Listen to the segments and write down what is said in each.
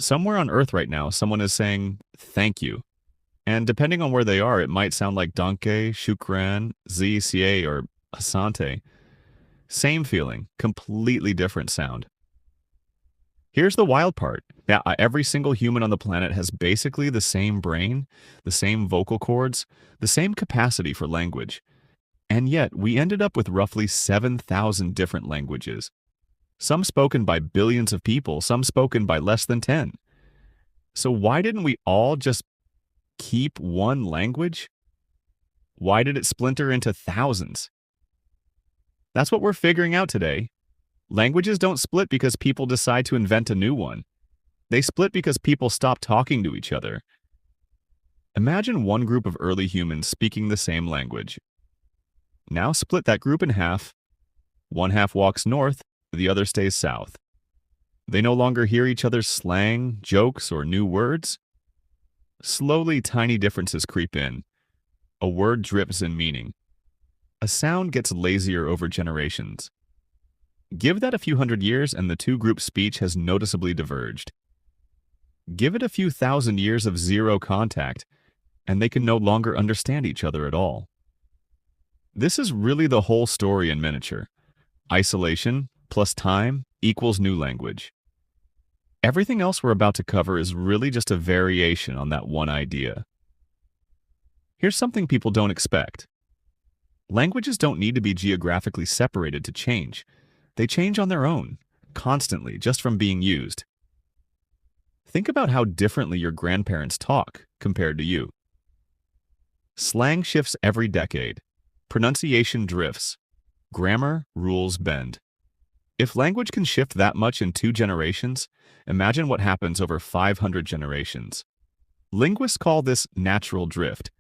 Somewhere on Earth right now, someone is saying thank you. And depending on where they are, it might sound like Danke, Shukran, Zca, or Asante. Same feeling, completely different sound. Here's the wild part. Now, every single human on the planet has basically the same brain, the same vocal cords, the same capacity for language. And yet, we ended up with roughly 7,000 different languages. Some spoken by billions of people, some spoken by less than 10. So why didn't we all just keep one language? Why did it splinter into thousands? That's what we're figuring out today. Languages don't split because people decide to invent a new one. They split because people stop talking to each other. Imagine one group of early humans speaking the same language. Now split that group in half. One half walks north, the other stays south. They no longer hear each other's slang, jokes, or new words. Slowly, tiny differences creep in. A word drifts in meaning. A sound gets lazier over generations. Give that a few hundred years and the two-group speech has noticeably diverged. Give it a few thousand years of zero contact, and they can no longer understand each other at all. This is really the whole story in miniature. Isolation plus time equals new language. Everything else we're about to cover is really just a variation on that one idea. Here's something people don't expect. Languages don't need to be geographically separated to change. They change on their own, constantly, just from being used. Think about how differently your grandparents talk compared to you. Slang shifts every decade. Pronunciation drifts. Grammar rules bend. If language can shift that much in 2 generations, imagine what happens over 500 generations. Linguists call this natural drift,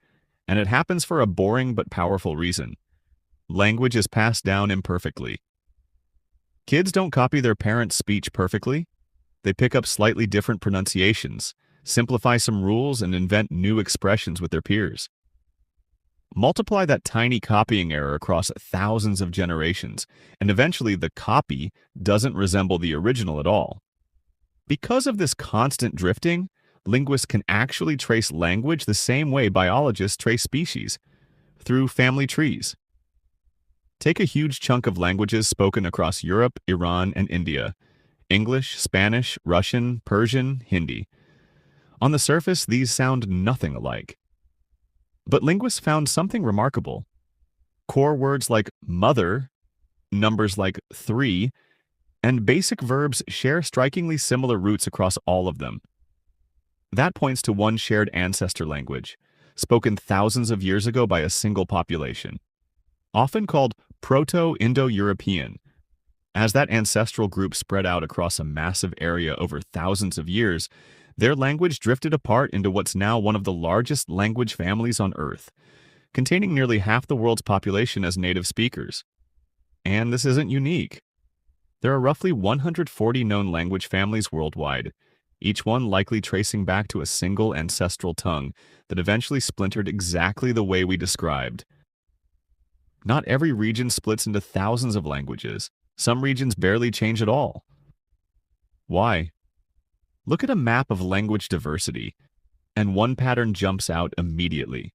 and it happens for a boring but powerful reason. Language is passed down imperfectly. Kids don't copy their parents' speech perfectly. They pick up slightly different pronunciations, simplify some rules, and invent new expressions with their peers. Multiply that tiny copying error across thousands of generations, and eventually the copy doesn't resemble the original at all. Because of this constant drifting, linguists can actually trace language the same way biologists trace species, through family trees. Take a huge chunk of languages spoken across Europe, Iran, and India: English, Spanish, Russian, Persian, Hindi. On the surface, these sound nothing alike. But linguists found something remarkable. Core words like mother, numbers like 3, and basic verbs share strikingly similar roots across all of them. That points to one shared ancestor language, spoken thousands of years ago by a single population, often called Proto-Indo-European. As that ancestral group spread out across a massive area over thousands of years, their language drifted apart into what's now one of the largest language families on Earth, containing nearly half the world's population as native speakers. And this isn't unique. There are roughly 140 known language families worldwide, each one likely tracing back to a single ancestral tongue that eventually splintered exactly the way we described. Not every region splits into thousands of languages. Some regions barely change at all. Why? Look at a map of language diversity, and one pattern jumps out immediately.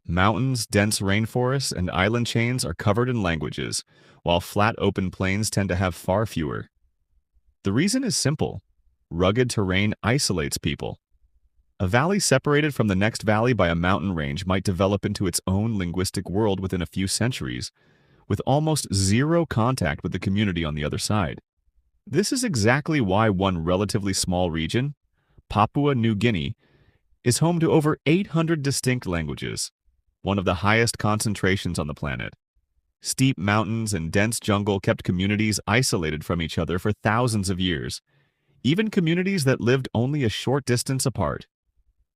Mountains, dense rainforests, and island chains are covered in languages, while flat open plains tend to have far fewer. The reason is simple. Rugged terrain isolates people. A valley separated from the next valley by a mountain range might develop into its own linguistic world within a few centuries, with almost zero contact with the community on the other side. This is exactly why one relatively small region, Papua New Guinea, is home to over 800 distinct languages, one of the highest concentrations on the planet. Steep mountains and dense jungle kept communities isolated from each other for thousands of years, even communities that lived only a short distance apart.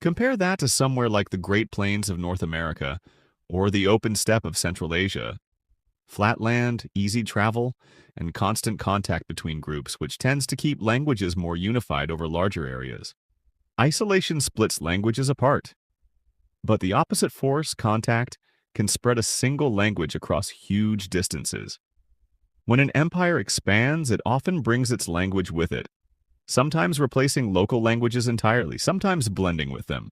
Compare that to somewhere like the Great Plains of North America or the open steppe of Central Asia. Flat land, easy travel, and constant contact between groups, which tends to keep languages more unified over larger areas. Isolation splits languages apart. But the opposite force, contact, can spread a single language across huge distances. When an empire expands, it often brings its language with it. sometimes replacing local languages entirely, sometimes blending with them.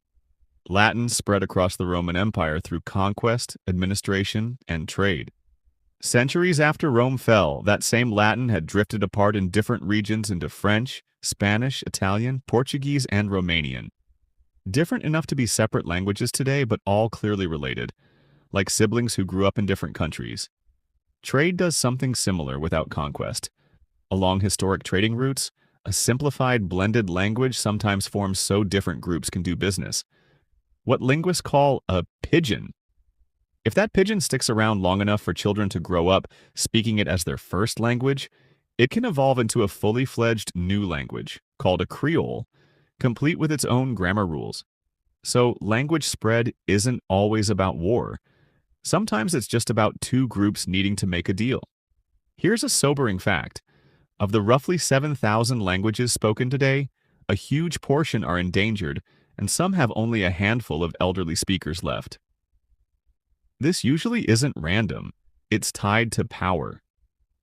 Latin spread across the Roman Empire through conquest, administration, and trade. Centuries after Rome fell, that same Latin had drifted apart in different regions into French, Spanish, Italian, Portuguese, and Romanian. Different enough to be separate languages today, but all clearly related, like siblings who grew up in different countries. Trade does something similar without conquest. Along historic trading routes, a simplified blended language sometimes forms so different groups can do business. What linguists call a pidgin. If that pidgin sticks around long enough for children to grow up speaking it as their first language, it can evolve into a fully fledged new language, called a creole, complete with its own grammar rules. So language spread isn't always about war. Sometimes it's just about two groups needing to make a deal. Here's a sobering fact. Of the roughly 7,000 languages spoken today, a huge portion are endangered, and some have only a handful of elderly speakers left. This usually isn't random. It's tied to power.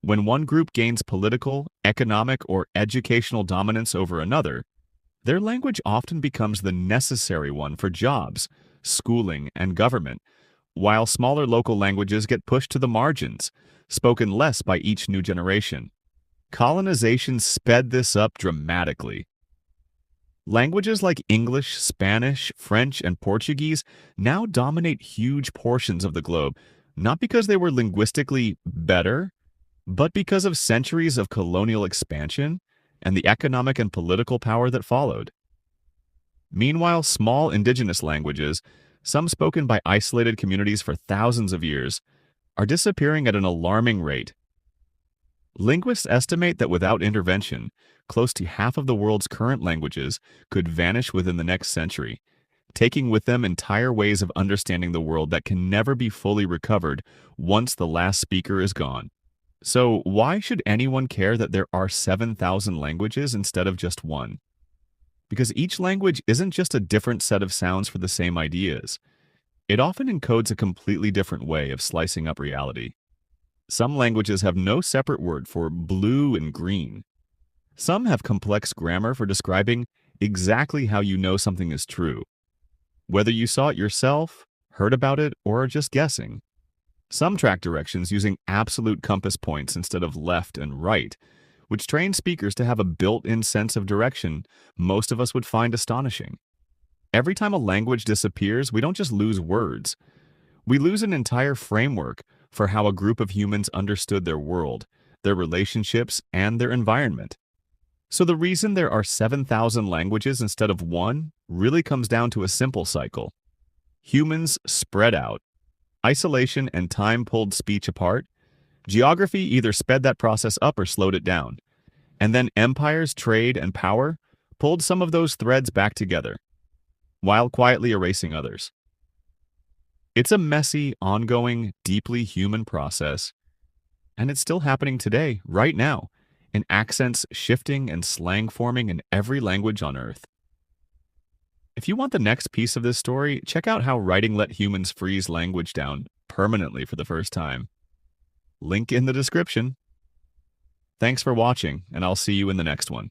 When one group gains political, economic, or educational dominance over another, their language often becomes the necessary one for jobs, schooling, and government, while smaller local languages get pushed to the margins, spoken less by each new generation. Colonization sped this up dramatically. Languages like English, Spanish, French, and Portuguese now dominate huge portions of the globe, not because they were linguistically better, but because of centuries of colonial expansion and the economic and political power that followed. Meanwhile, small indigenous languages, some spoken by isolated communities for thousands of years, are disappearing at an alarming rate. Linguists estimate that without intervention, close to half of the world's current languages could vanish within the next century, taking with them entire ways of understanding the world that can never be fully recovered once the last speaker is gone. So why should anyone care that there are 7,000 languages instead of just one? Because each language isn't just a different set of sounds for the same ideas. It often encodes a completely different way of slicing up reality. Some languages have no separate word for blue and green. Some have complex grammar for describing exactly how you know something is true, whether you saw it yourself, heard about it, or are just guessing. Some track directions using absolute compass points instead of left and right, which train speakers to have a built-in sense of direction most of us would find astonishing. Every time a language disappears, we don't just lose words. We lose an entire framework for how a group of humans understood their world, their relationships, and their environment. So the reason there are 7,000 languages instead of one really comes down to a simple cycle. Humans spread out. Isolation and time pulled speech apart. Geography either sped that process up or slowed it down. And then empires, trade, and power pulled some of those threads back together, while quietly erasing others. It's a messy, ongoing, deeply human process, and it's still happening today, right now, in accents shifting and slang forming in every language on Earth. If you want the next piece of this story, check out how writing let humans freeze language down permanently for the first time. Link in the description. Thanks for watching, and I'll see you in the next one.